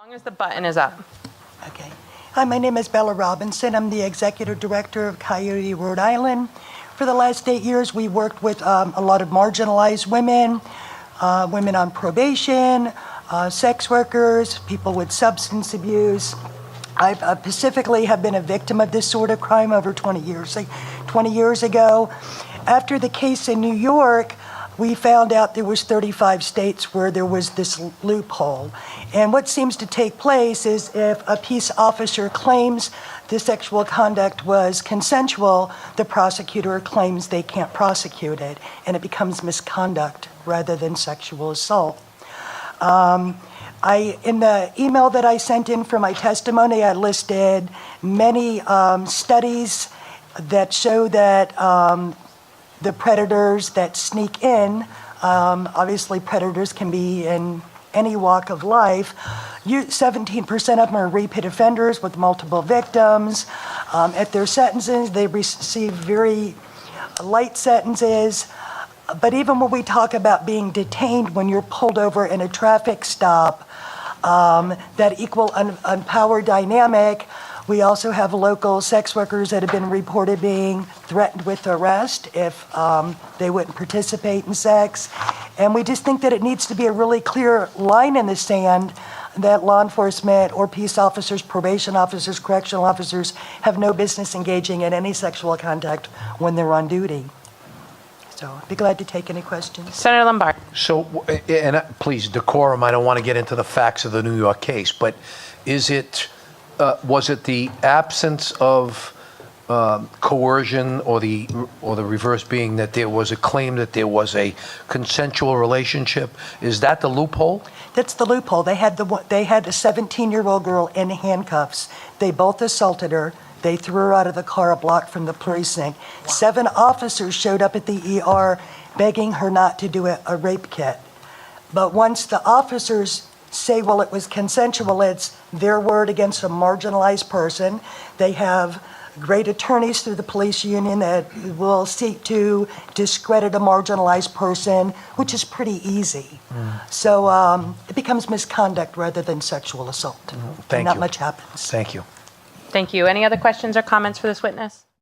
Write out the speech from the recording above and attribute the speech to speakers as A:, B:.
A: long as the button is up.
B: Okay. Hi, my name is Bella Robinson. I'm the Executive Director of Coyote, Rhode Island. For the last 8 years, we worked with a lot of marginalized women, women on probation, sex workers, people with substance abuse. I specifically have been a victim of this sort of crime over 20 years. 20 years ago, after the case in New York, we found out there was 35 states where there was this loophole. And what seems to take place is if a peace officer claims the sexual conduct was consensual, the prosecutor claims they can't prosecute it, and it becomes misconduct rather than sexual assault. In the email that I sent in for my testimony, I listed many studies that show that the predators that sneak in, obviously predators can be in any walk of life. 17% of them are repeat offenders with multiple victims. At their sentences, they receive very light sentences. But even when we talk about being detained when you're pulled over in a traffic stop, that equal power dynamic, we also have local sex workers that have been reported being threatened with arrest if they wouldn't participate in sex. And we just think that it needs to be a really clear line in the sand that law enforcement or peace officers, probation officers, correctional officers have no business engaging in any sexual contact when they're on duty. So I'd be glad to take any questions.
A: Senator Lombard.
C: So, and please, decorum, I don't want to get into the facts of the New York case, but is it, was it the absence of coercion or the reverse being that there was a claim that there was a consensual relationship? Is that the loophole? That's
B: the loophole. They had a 17-year-old girl in handcuffs. They both assaulted her. They threw her out of the car a block from the precinct. 7 officers showed up at the ER begging her not to do a rape kit. But once the officers say, well, it was consensual, it's their word against a marginalized person. They have great attorneys through the police union that will seek to discredit a marginalized person, which is pretty easy. So it becomes misconduct rather than sexual assault.
C: Thank you.
B: Not much happens.
C: Thank you.
A: Thank you. Any other questions or comments for this witness?